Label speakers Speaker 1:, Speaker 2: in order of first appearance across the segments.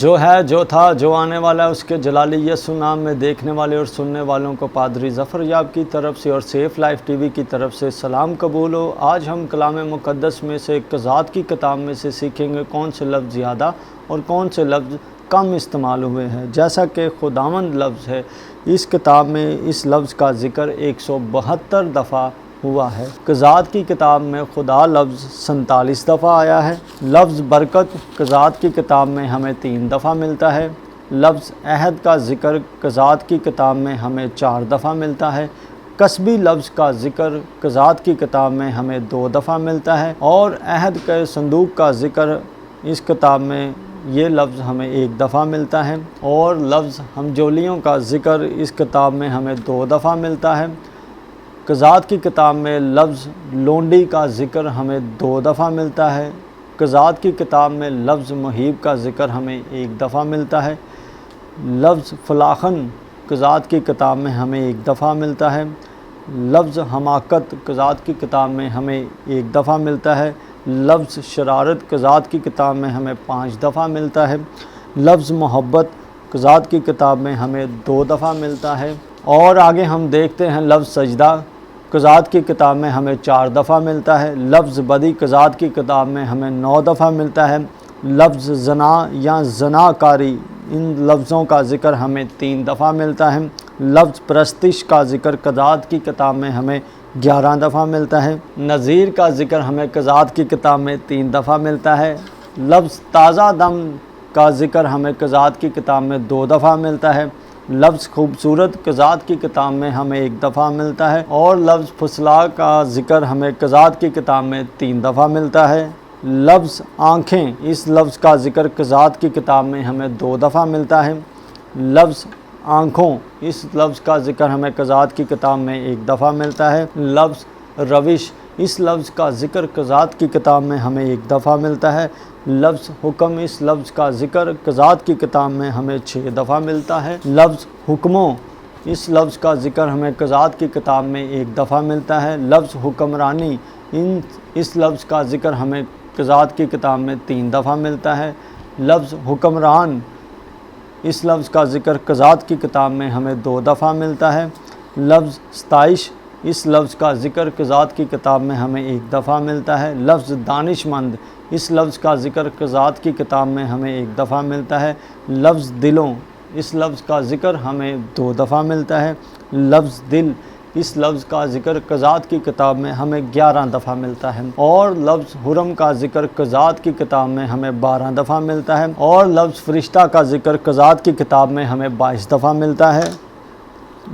Speaker 1: جو ہے، جو تھا، جو آنے والا ہے، اس کے جلالی یسوع نام میں دیکھنے والے اور سننے والوں کو پادری ظفر یاب کی طرف سے اور سیف لائف ٹی وی کی طرف سے سلام قبول ہو۔ آج ہم کلام مقدس میں سے قضات کی کتاب میں سے سیکھیں گے کون سے لفظ زیادہ اور کون سے لفظ کم استعمال ہوئے ہیں۔ جیسا کہ خداوند لفظ ہے، اس کتاب میں اس لفظ کا ذکر 172 دفعہ ہوا ہے۔ قضات کی کتاب میں خدا لفظ 47 دفعہ آیا ہے۔ لفظ برکت قضات کی کتاب میں ہمیں 3 دفعہ ملتا ہے۔ لفظ عہد کا ذکر قضات کی کتاب میں ہمیں 4 دفعہ ملتا ہے۔ کسبی لفظ کا ذکر قضات کی کتاب میں ہمیں 2 دفعہ ملتا ہے، اور عہد کے صندوق کا ذکر اس کتاب میں یہ لفظ ہمیں 1 دفعہ ملتا ہے، اور لفظ ہمجولیوں کا ذکر اس کتاب میں ہمیں 2 دفعہ ملتا ہے۔ قضات کی کتاب میں لفظ لونڈی کا ذکر ہمیں 2 دفعہ ملتا ہے۔ قضات کی کتاب میں لفظ محیب کا ذکر ہمیں 1 دفعہ ملتا ہے۔ لفظ فلاخن قضات کی کتاب میں ہمیں 1 دفعہ ملتا ہے۔ لفظ حماقت قضات کی کتاب میں ہمیں 1 دفعہ ملتا ہے۔ لفظ شرارت قضات کی کتاب میں ہمیں 5 دفعہ ملتا ہے۔ لفظ محبت قضات کی کتاب میں ہمیں 2 دفعہ ملتا ہے۔ اور آگے ہم دیکھتے ہیں لفظ سجدہ قضات کی کتاب میں ہمیں 4 دفعہ ملتا ہے۔ لفظ بدی قضات کی کتاب میں ہمیں 9 دفعہ ملتا ہے۔ لفظ زنا یا زناکاری ان لفظوں کا ذکر ہمیں 3 دفعہ ملتا ہے۔ لفظ پرستش کا ذکر قضات کی کتاب میں ہمیں 11 دفعہ ملتا ہے۔ نذیر کا ذکر ہمیں قضات کی کتاب میں 3 دفعہ ملتا ہے۔ لفظ تازہ دم کا ذکر ہمیں قضات کی کتاب میں 2 دفعہ ملتا ہے۔ لفظ خوبصورت قضات کی کتاب میں ہمیں 1 دفعہ ملتا ہے، اور لفظ فسلا کا ذکر ہمیں قضات کی کتاب میں 3 دفعہ ملتا ہے۔ لفظ آنکھیں اس لفظ کا ذکر قضات کی کتاب میں ہمیں 2 دفعہ ملتا ہے۔ لفظ آنکھوں اس لفظ کا ذکر ہمیں قضات کی کتاب میں 1 دفعہ ملتا ہے۔ لفظ روش اس لفظ کا ذکر قضات کی کتاب میں ہمیں 1 دفعہ ملتا ہے۔ لفظ حکم اس لفظ کا ذکر قضات کی کتاب میں ہمیں 6 دفعہ ملتا ہے۔ لفظ حکموں اس لفظ کا ذکر ہمیں قضات کی کتاب میں 1 دفعہ ملتا ہے۔ لفظ حکمرانی اس لفظ کا ذکر ہمیں قضات کی کتاب میں 3 دفعہ ملتا ہے۔ لفظ حکمران اس لفظ کا ذکر قضات کی کتاب میں ہمیں 2 دفعہ ملتا ہے۔ لفظ ستائش اس لفظ کا ذکر قضات کی کتاب میں ہمیں 1 دفعہ ملتا ہے۔ لفظ دانش مند اس لفظ کا ذکر قضات کی کتاب میں ہمیں 1 دفعہ ملتا ہے۔ لفظ دلوں اس لفظ کا ذکر ہمیں 2 دفعہ ملتا ہے۔ لفظ دل اس لفظ کا ذکر قضات کی کتاب میں ہمیں 11 دفعہ ملتا ہے، اور لفظ حرم کا ذکر قضات کی کتاب میں ہمیں 12 دفعہ ملتا ہے، اور لفظ فرشتہ کا ذکر قضات کی کتاب میں ہمیں 22 دفعہ ملتا ہے۔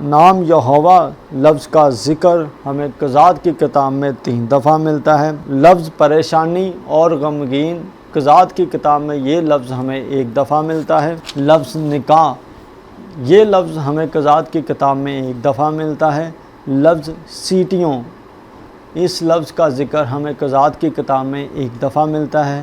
Speaker 1: نام یہوہ لفظ کا ذکر ہمیں قضات کی کتاب میں 3 دفعہ ملتا ہے۔ لفظ پریشانی اور غمگین قضات کی کتاب میں یہ لفظ ہمیں 1 دفعہ ملتا ہے۔ لفظ نکاح یہ لفظ ہمیں قضات کی کتاب میں 1 دفعہ ملتا ہے۔ لفظ سیٹیوں اس لفظ کا ذکر ہمیں قضات کی کتاب میں 1 دفعہ ملتا ہے۔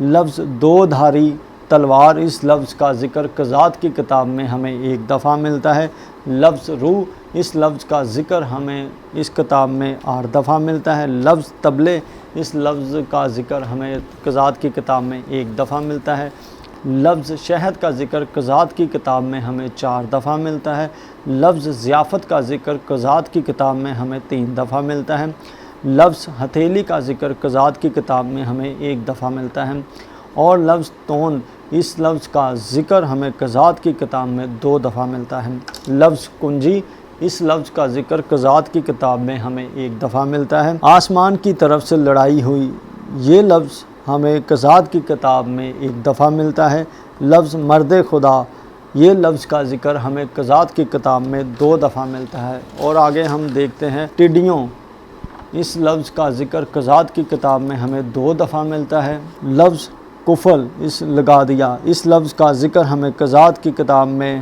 Speaker 1: لفظ 2 دھاری تلوار اس لفظ کا ذکر قضات کی کتاب میں ہمیں 1 دفعہ ملتا ہے۔ لفظ روح اس لفظ کا ذکر ہمیں اس کتاب میں 8 دفعہ ملتا ہے۔ لفظ طبلے اس لفظ کا ذکر ہمیں قضات کی کتاب میں 1 دفعہ ملتا ہے۔ لفظ شہد کا ذکر قضات کی کتاب میں ہمیں 4 دفعہ ملتا ہے۔ لفظ ضیافت کا ذکر قضات کی کتاب میں ہمیں 3 دفعہ ملتا ہے۔ لفظ ہتھیلی کا ذکر قضات کی کتاب میں ہمیں 1 دفعہ ملتا ہے، اور لفظ تون اس لفظ کا ذکر ہمیں قضات کی کتاب میں 2 دفعہ ملتا ہے۔ لفظ کنجی اس لفظ کا ذکر قضات کی کتاب میں ہمیں 1 دفعہ ملتا ہے۔ آسمان کی طرف سے لڑائی ہوئی یہ لفظ ہمیں قضات کی کتاب میں 1 دفعہ ملتا ہے۔ لفظ مرد خدا یہ لفظ کا ذکر ہمیں قضات کی کتاب میں 2 دفعہ ملتا ہے۔ اور آگے ہم دیکھتے ہیں ٹڈیوں اس لفظ کا ذکر قضات کی کتاب میں ہمیں 2 دفعہ ملتا ہے۔ لفظ کفل اس لگا دیا اس لفظ کا ذکر ہمیں قضات کی کتاب میں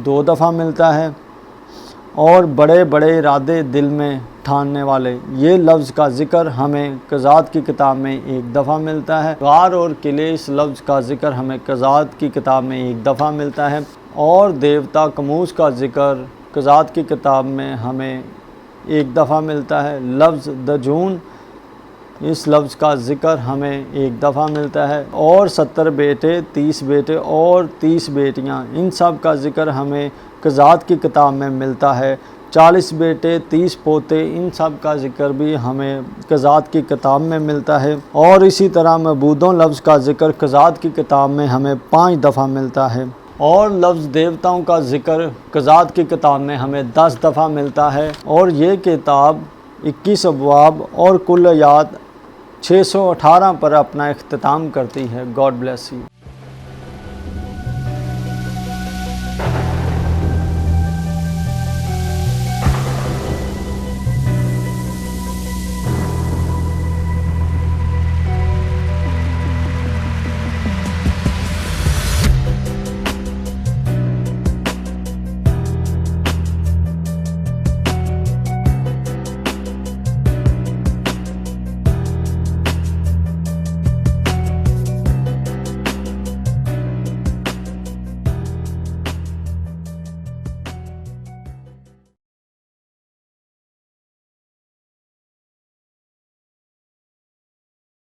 Speaker 1: 2 دفعہ ملتا ہے، اور بڑے بڑے ارادے دل میں ٹھاننے والے یہ لفظ کا ذکر ہمیں قضات کی کتاب میں 1 دفعہ ملتا ہے۔ غار اور قلعے اس لفظ کا ذکر ہمیں قضات کی کتاب میں 1 دفعہ ملتا ہے، اور دیوتا کموس کا ذکر قضات کی کتاب میں ہمیں 1 دفعہ ملتا ہے۔ لفظ دجون اس لفظ کا ذکر ہمیں 1 دفعہ ملتا ہے، اور 70 بیٹے، 30 بیٹے اور 30 بیٹیاں، ان سب کا ذکر ہمیں قضات کی کتاب میں ملتا ہے۔ 40 بیٹے، 30 پوتے، ان سب کا ذکر بھی ہمیں قضات کی کتاب میں ملتا ہے، اور اسی طرح معبودوں لفظ کا ذکر قضات کی کتاب میں ہمیں 5 دفعہ ملتا ہے، اور لفظ دیوتاؤں کا ذکر قضات کی کتاب میں ہمیں 10 دفعہ ملتا ہے، اور یہ کتاب 21 ابواب اور کل آیات 618 پر اپنا اختتام کرتی ہے۔ God bless you.